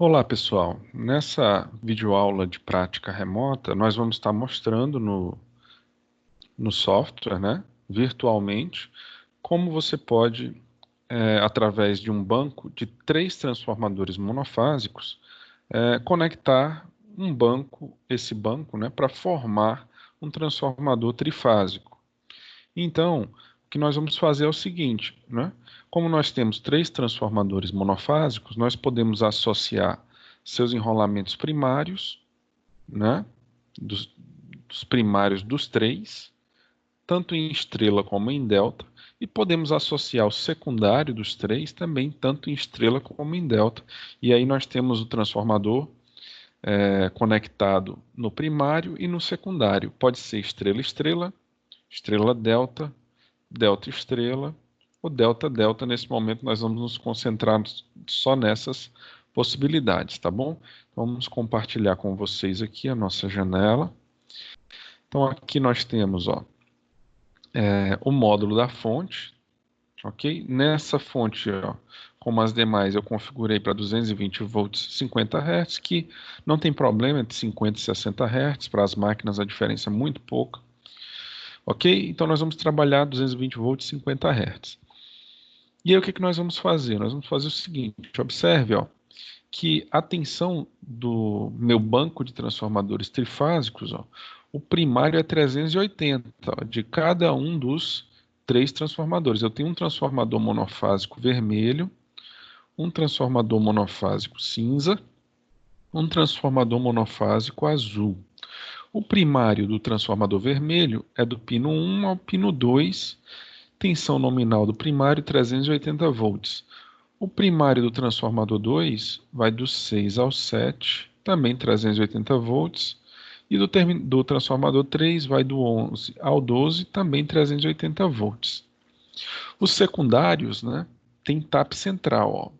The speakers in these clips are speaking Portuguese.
Olá, pessoal. Nessa videoaula de prática remota, nós vamos estar mostrando no software, né, virtualmente, como você pode, através de um banco de 3 transformadores monofásicos, conectar esse banco, né, para formar um transformador trifásico. Então, o que nós vamos fazer é o seguinte, né? Como nós temos 3 transformadores monofásicos, nós podemos associar seus enrolamentos primários, né? Dos primários dos 3, tanto em estrela como em delta, e podemos associar o secundário dos 3 também, tanto em estrela como em delta. E aí nós temos o transformador conectado no primário e no secundário. Pode ser estrela-estrela, estrela-delta, delta estrela ou delta delta. Nesse momento nós vamos nos concentrar só nessas possibilidades, tá bom? Então, vamos compartilhar com vocês aqui a nossa janela. Então aqui nós temos o módulo da fonte, ok? Nessa fonte, como as demais, eu configurei para 220 volts 50 Hz, que não tem problema entre 50 e 60 Hz, para as máquinas a diferença é muito pouca. Ok? Então nós vamos trabalhar 220 volts 50 Hz. E aí o que nós vamos fazer? Nós vamos fazer o seguinte, observe que a tensão do meu banco de transformadores trifásicos, o primário é 380 de cada um dos 3 transformadores. Eu tenho um transformador monofásico vermelho, um transformador monofásico cinza, um transformador monofásico azul. O primário do transformador vermelho é do pino 1 ao pino 2, tensão nominal do primário 380 volts. O primário do transformador 2 vai do 6 ao 7, também 380 volts. E do transformador 3 vai do 11 ao 12, também 380 volts. Os secundários, né, tem TAP central,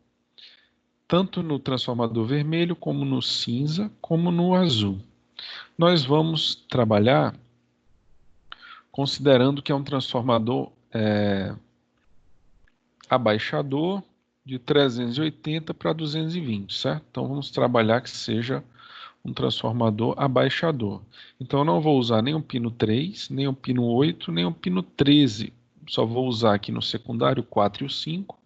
tanto no transformador vermelho, como no cinza, como no azul. Nós vamos trabalhar considerando que é um transformador abaixador de 380 para 220, certo? Então vamos trabalhar que seja um transformador abaixador. Então eu não vou usar nem o pino 3, nem o pino 8, nem o pino 13. Só vou usar aqui no secundário 4 e o 5,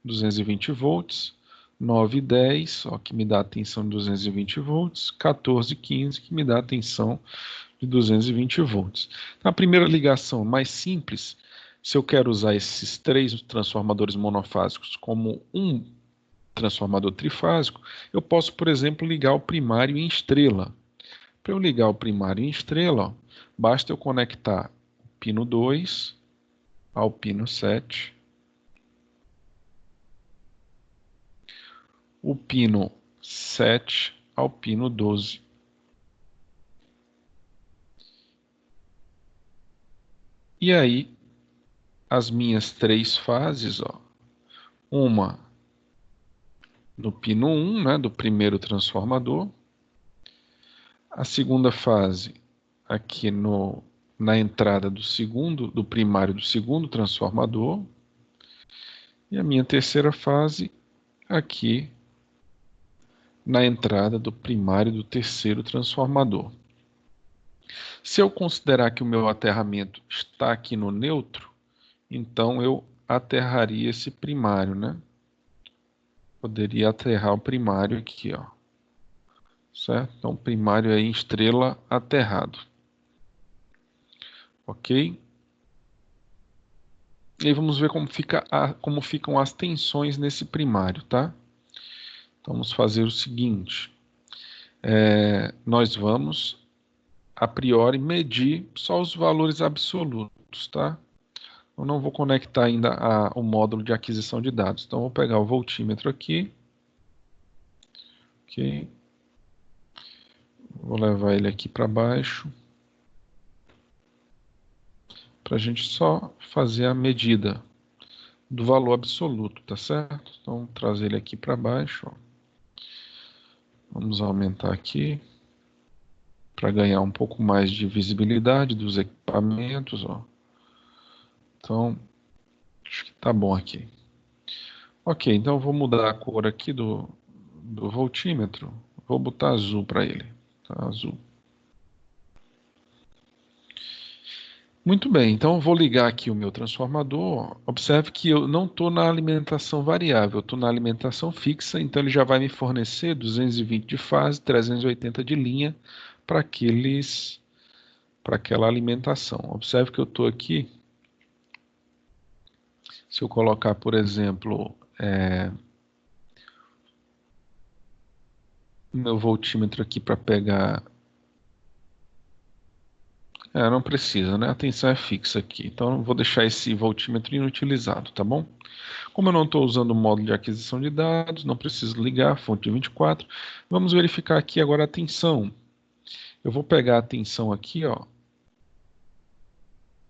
220 volts, 9 e 10, que me dá a tensão de 220 volts, 14 e 15, que me dá a tensão de 220 volts. A primeira ligação mais simples, se eu quero usar esses 3 transformadores monofásicos como um transformador trifásico, eu posso, por exemplo, ligar o primário em estrela. Para eu ligar o primário em estrela, basta eu conectar o pino 2 ao pino 7, o pino 7 ao pino 12. E aí, as minhas 3 fases, uma no pino 1, né, do primeiro transformador, a segunda fase aqui na entrada do primário do segundo transformador, e a minha terceira fase aqui na entrada do primário do terceiro transformador. Se eu considerar que o meu aterramento está aqui no neutro, então eu aterraria esse primário, né? Poderia aterrar o primário aqui, certo? Então, primário é em estrela aterrado. Ok? E aí vamos ver como ficam as tensões nesse primário, tá? Então, vamos fazer o seguinte. Nós vamos, a priori, medir só os valores absolutos, tá? Eu não vou conectar ainda o módulo de aquisição de dados. Então, vou pegar o voltímetro aqui. Ok. Vou levar ele aqui para baixo, para a gente só fazer a medida do valor absoluto, tá certo? Então, trazer ele aqui para baixo. Vamos aumentar aqui, para ganhar um pouco mais de visibilidade dos equipamentos. Então, acho que tá bom aqui. Ok, então eu vou mudar a cor aqui do voltímetro. Vou botar azul para ele. Tá, azul. Muito bem, então eu vou ligar aqui o meu transformador. Observe que eu não estou na alimentação variável, eu estou na alimentação fixa, então ele já vai me fornecer 220 de fase, 380 de linha para aquela alimentação. Observe que eu estou aqui, se eu colocar, por exemplo, meu voltímetro aqui para pegar. Não precisa, né? A tensão é fixa aqui. Então eu vou deixar esse voltímetro inutilizado, tá bom? Como eu não estou usando o módulo de aquisição de dados, não preciso ligar, fonte 24. Vamos verificar aqui agora a tensão. Eu vou pegar a tensão aqui, ó,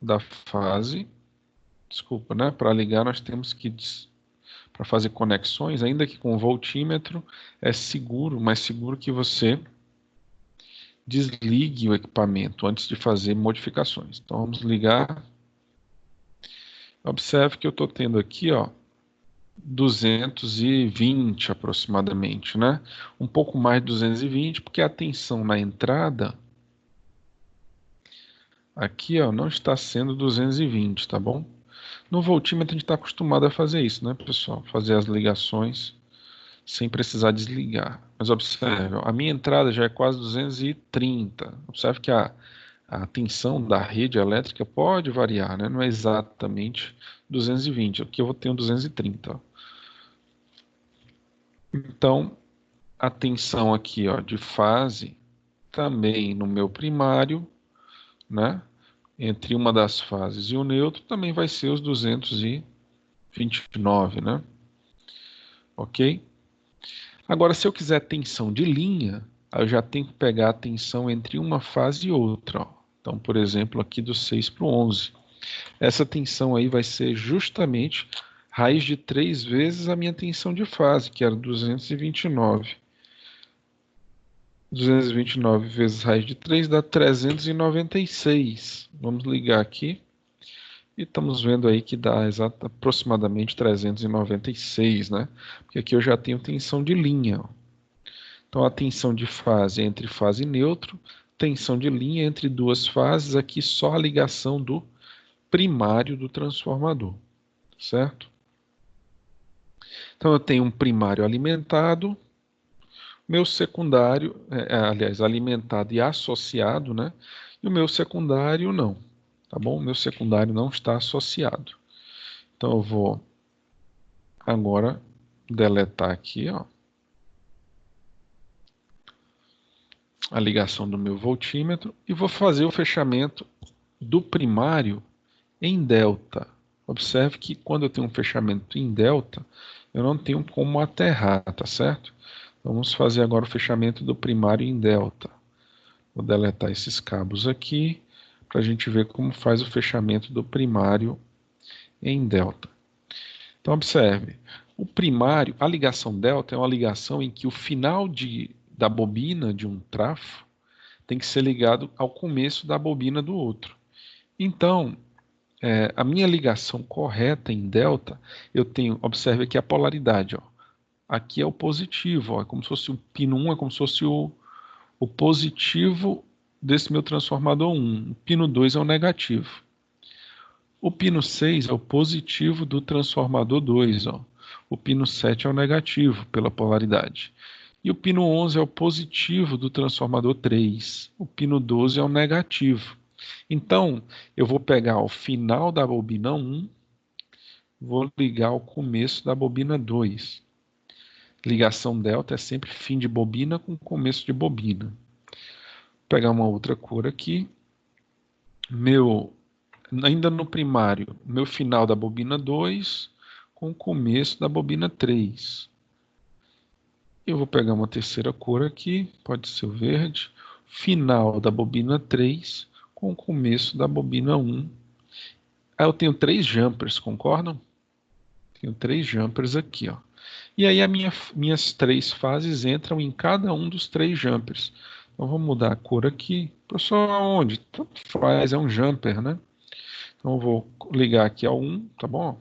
da fase. Desculpa, né? Para ligar nós temos que, para fazer conexões, ainda que com voltímetro, é seguro, mais seguro que você desligue o equipamento antes de fazer modificações. Então vamos ligar. Observe que eu estou tendo aqui, ó, 220 aproximadamente, né? Um pouco mais de 220, porque a tensão na entrada aqui, ó, não está sendo 220, tá bom? No voltímetro a gente está acostumado a fazer isso, né, pessoal? Fazer as ligações sem precisar desligar. Mas observe, ó, a minha entrada já é quase 230. Observe que a tensão da rede elétrica pode variar, né? Não é exatamente 220. Aqui eu vou ter um 230. Ó. Então, a tensão aqui, ó, de fase, também no meu primário, né? Entre uma das fases e o neutro, também vai ser os 229, né? Ok? Agora, se eu quiser tensão de linha, eu já tenho que pegar a tensão entre uma fase e outra. Ó. Então, por exemplo, aqui do 6 para o 11. Essa tensão aí vai ser justamente raiz de 3 vezes a minha tensão de fase, que era 229. 229 vezes raiz de 3 dá 396. Vamos ligar aqui. E estamos vendo aí que dá aproximadamente 396, né? Porque aqui eu já tenho tensão de linha. Ó. Então a tensão de fase é entre fase e neutro, tensão de linha entre duas fases, aqui só a ligação do primário do transformador, certo? Então eu tenho um primário alimentado, meu secundário, aliás, alimentado e associado, né? E o meu secundário não, tá bom? O meu secundário não está associado. Então eu vou agora deletar aqui, ó, a ligação do meu voltímetro e vou fazer o fechamento do primário em delta. Observe que quando eu tenho um fechamento em delta, eu não tenho como aterrar, tá certo? Vamos fazer agora o fechamento do primário em delta. Vou deletar esses cabos aqui para a gente ver como faz o fechamento do primário em delta. Então observe, o primário, a ligação delta é uma ligação em que o final da bobina de um trafo tem que ser ligado ao começo da bobina do outro. Então, a minha ligação correta em delta, eu tenho, observe aqui a polaridade, ó. Aqui é o positivo, ó, é como se fosse o pino 1, é como se fosse o positivo desse meu transformador 1. O pino 2 é o negativo. O pino 6 é o positivo do transformador 2, ó. O pino 7 é o negativo pela polaridade. E o pino 11 é o positivo do transformador 3. O pino 12 é o negativo. Então, eu vou pegar o final da bobina 1, vou ligar ao começo da bobina 2. Ligação delta é sempre fim de bobina com começo de bobina. Vou pegar uma outra cor aqui. Ainda no primário, meu final da bobina 2 com o começo da bobina 3. Eu vou pegar uma terceira cor aqui, pode ser o verde. Final da bobina 3 com o começo da bobina 1. Aí eu tenho 3 jumpers, concordam? Tenho 3 jumpers aqui, ó. E aí minhas 3 fases entram em cada um dos 3 jumpers. Então vou mudar a cor aqui. Professor, aonde? Tanto faz, é um jumper, né? Então eu vou ligar aqui ao 1, tá bom?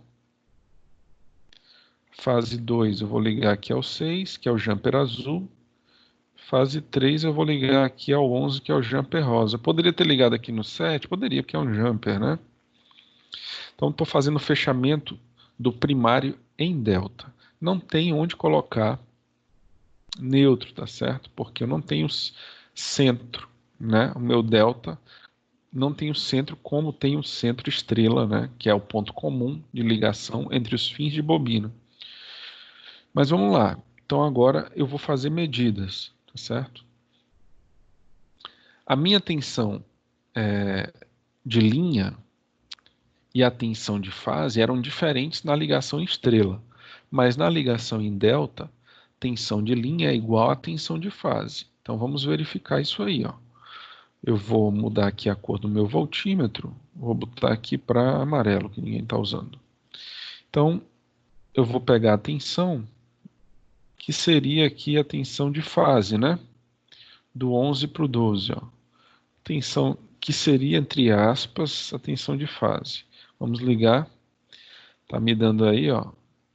Fase 2 eu vou ligar aqui ao 6, que é o jumper azul. Fase 3 eu vou ligar aqui ao 11, que é o jumper rosa. Eu poderia ter ligado aqui no 7? Poderia, porque é um jumper, né? Então estou fazendo o fechamento do primário em delta. Não tem onde colocar neutro, tá certo? Porque eu não tenho centro, né? O meu delta não tem o centro como tem o centro estrela, né? Que é o ponto comum de ligação entre os fins de bobina. Mas vamos lá. Então agora eu vou fazer medidas, tá certo? A minha tensão de linha e a tensão de fase eram diferentes na ligação em estrela, mas na ligação em delta, tensão de linha é igual a tensão de fase. Então vamos verificar isso aí, ó. Eu vou mudar aqui a cor do meu voltímetro, vou botar aqui para amarelo, que ninguém está usando. Então eu vou pegar a tensão, que seria aqui a tensão de fase, né? Do 11 para o 12, ó. Tensão que seria, entre aspas, a tensão de fase. Vamos ligar. Tá me dando aí, ó,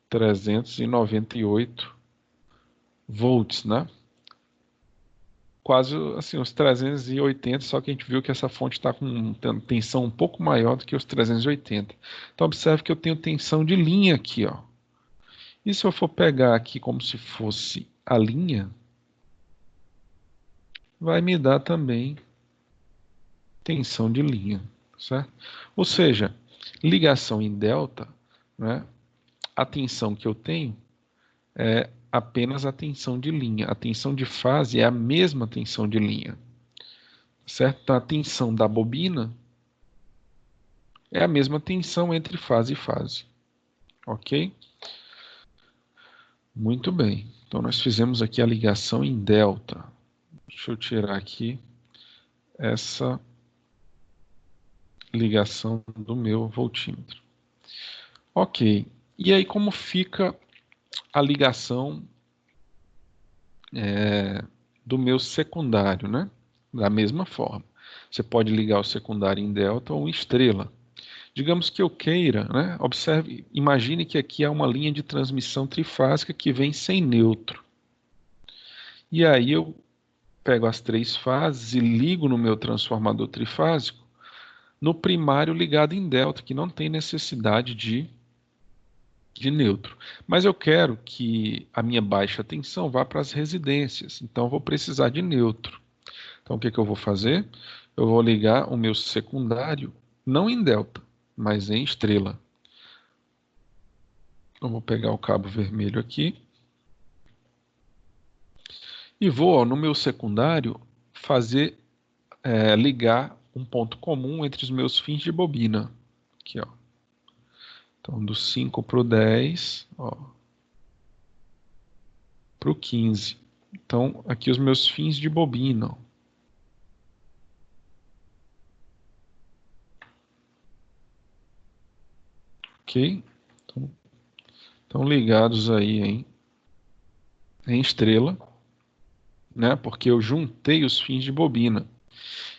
398 volts, né? Quase assim, uns 380, só que a gente viu que essa fonte está com tensão um pouco maior do que os 380. Então observe que eu tenho tensão de linha aqui, ó. E se eu for pegar aqui como se fosse a linha, vai me dar também tensão de linha, certo? Ou seja, ligação em delta, né? A tensão que eu tenho é apenas a tensão de linha. A tensão de fase é a mesma tensão de linha, certo? Então, a tensão da bobina é a mesma tensão entre fase e fase, ok? Muito bem. Então, nós fizemos aqui a ligação em delta. Deixa eu tirar aqui essa ligação do meu voltímetro. Ok. E aí, como fica a ligação do meu secundário, né? Da mesma forma. Você pode ligar o secundário em delta ou em estrela. Digamos que eu queira, né? Observe, imagine que aqui há uma linha de transmissão trifásica que vem sem neutro. E aí eu pego as três fases e ligo no meu transformador trifásico no primário ligado em delta, que não tem necessidade de neutro. Mas eu quero que a minha baixa tensão vá para as residências, então eu vou precisar de neutro. Então o que eu vou fazer? Eu vou ligar o meu secundário não em delta, mas em estrela. Eu vou pegar o cabo vermelho aqui e vou, ó, no meu secundário, fazer ligar um ponto comum entre os meus fins de bobina. Aqui, ó. Então, do 5 para o 10, para o 15. Então, aqui os meus fins de bobina. Ó. Ok? Então, estão ligados aí em estrela, né? Porque eu juntei os fins de bobina.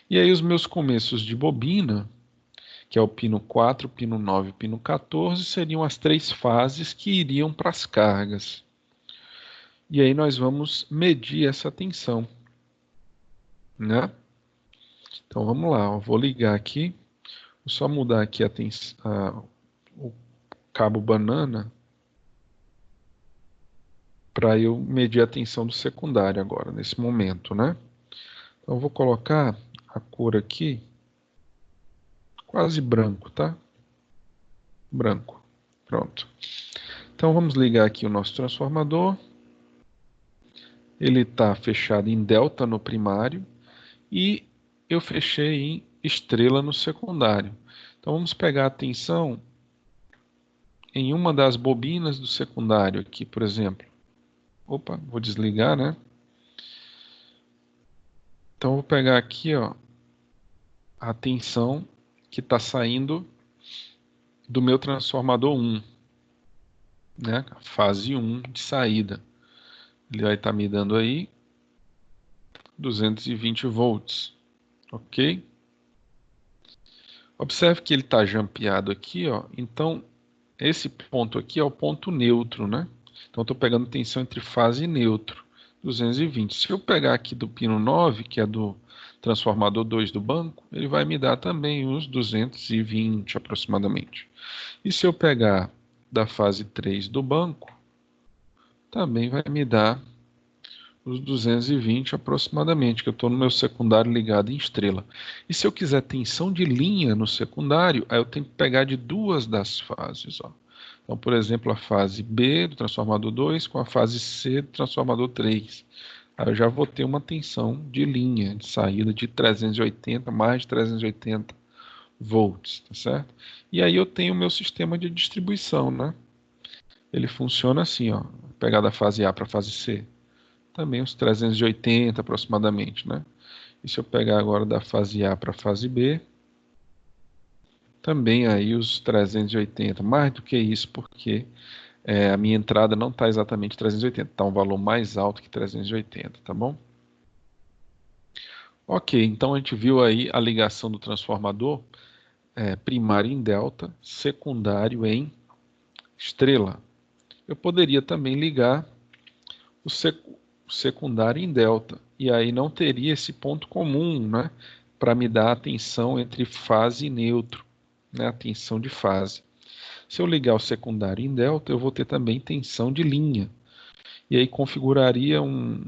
E aí os meus começos de bobina, que é o pino 4, pino 9 e pino 14, seriam as três fases que iriam para as cargas. E aí nós vamos medir essa tensão, né? Então vamos lá, eu vou ligar aqui, vou só mudar aqui o cabo banana para eu medir a tensão do secundário agora, nesse momento, né? Então eu vou colocar a cor aqui, quase branco, tá? Branco. Pronto. Então vamos ligar aqui o nosso transformador. Ele está fechado em delta no primário e eu fechei em estrela no secundário. Então vamos pegar a tensão em uma das bobinas do secundário aqui, por exemplo. Opa, vou desligar, né? Então vou pegar aqui, ó, a tensão que está saindo do meu transformador 1, né? Fase 1 de saída. Ele vai estar me dando aí 220 volts, ok? Observe que ele está jampeado aqui, ó. Então esse ponto aqui é o ponto neutro, né? Então, eu estou pegando tensão entre fase e neutro, 220. Se eu pegar aqui do pino 9, que é do transformador 2 do banco, ele vai me dar também uns 220 aproximadamente. E se eu pegar da fase 3 do banco, também vai me dar os 220 aproximadamente, que eu estou no meu secundário ligado em estrela. E se eu quiser tensão de linha no secundário, aí eu tenho que pegar de duas das fases. Ó. Então, por exemplo, a fase B do transformador 2 com a fase C do transformador 3. Aí eu já vou ter uma tensão de linha, de saída de 380, mais de 380 volts, tá certo? E aí eu tenho o meu sistema de distribuição, né? Ele funciona assim, ó, pegar da fase A para a fase C, também uns 380 aproximadamente, né? E se eu pegar agora da fase A para a fase B, também aí os 380, mais do que isso, porque a minha entrada não está exatamente 380, está um valor mais alto que 380, tá bom? Ok, então a gente viu aí a ligação do transformador primário em delta, secundário em estrela. Eu poderia também ligar o secundário em delta, e aí não teria esse ponto comum, né, para me dar a tensão entre fase e neutro, né, a tensão de fase. Se eu ligar o secundário em delta, eu vou ter também tensão de linha, e aí configuraria um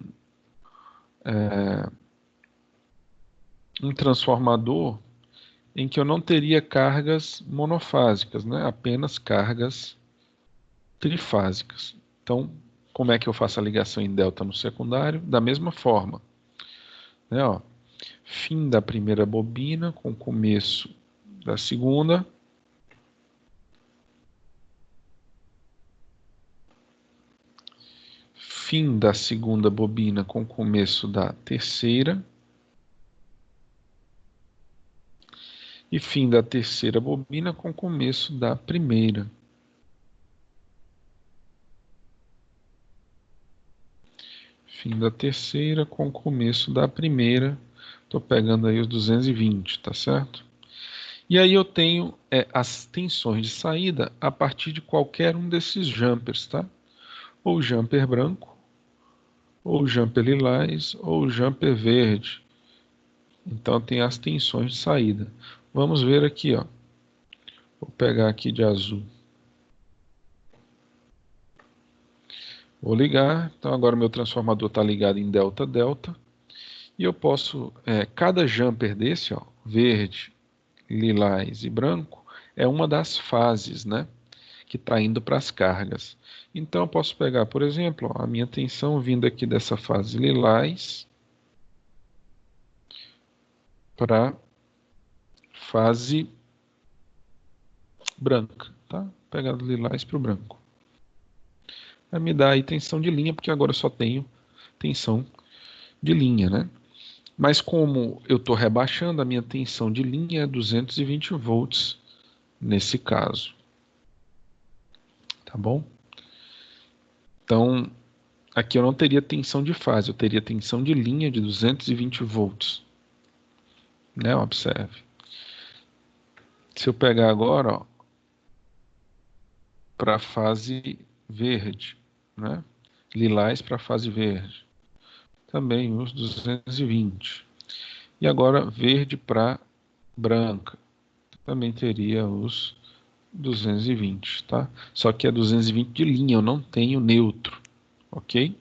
transformador em que eu não teria cargas monofásicas, né, apenas cargas trifásicas. Então, como é que eu faço a ligação em delta no secundário? Da mesma forma, né, ó, fim da primeira bobina com começo da segunda. Fim da segunda bobina com começo da terceira. E fim da terceira bobina com começo da primeira. Fim da terceira com começo da primeira. Estou pegando aí os 220, tá certo? E aí eu tenho as tensões de saída a partir de qualquer um desses jumpers, tá? Ou jumper branco, ou jumper lilás, ou jumper verde. Então tem as tensões de saída. Vamos ver aqui, ó. Vou pegar aqui de azul. Vou ligar. Então agora meu transformador está ligado em delta delta. E eu posso, cada jumper desse, ó, verde, lilás e branco, é uma das fases, né? Que está indo para as cargas. Então eu posso pegar, por exemplo, ó, a minha tensão vindo aqui dessa fase lilás para fase branca, tá? Pegar do lilás para o branco. Vai me dar aí tensão de linha, porque agora eu só tenho tensão de linha, né? Mas como eu estou rebaixando, a minha tensão de linha é 220 volts nesse caso. Tá bom? Então, aqui eu não teria tensão de fase, eu teria tensão de linha de 220 volts. Né? Observe. Se eu pegar agora, para a fase verde, né? Lilás para a fase verde, também uns 220. E agora verde para branca, também teria os 220, tá? Só que é 220 de linha, eu não tenho neutro, ok?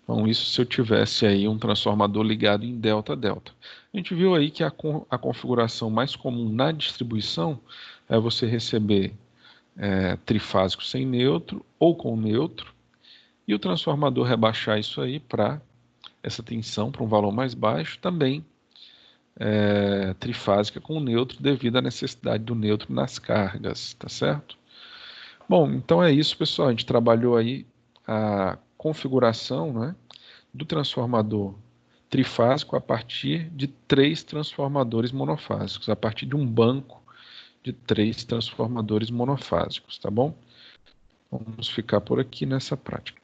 Então isso se eu tivesse aí um transformador ligado em delta delta. A gente viu aí que a configuração mais comum na distribuição é você receber trifásico sem neutro ou com neutro, e o transformador rebaixar isso aí para essa tensão para um valor mais baixo, também trifásica com neutro devido à necessidade do neutro nas cargas, tá certo? Bom, então é isso, pessoal. A gente trabalhou aí a configuração, né, do transformador trifásico a partir de 3 transformadores monofásicos, a partir de um banco de 3 transformadores monofásicos, tá bom? Vamos ficar por aqui nessa prática.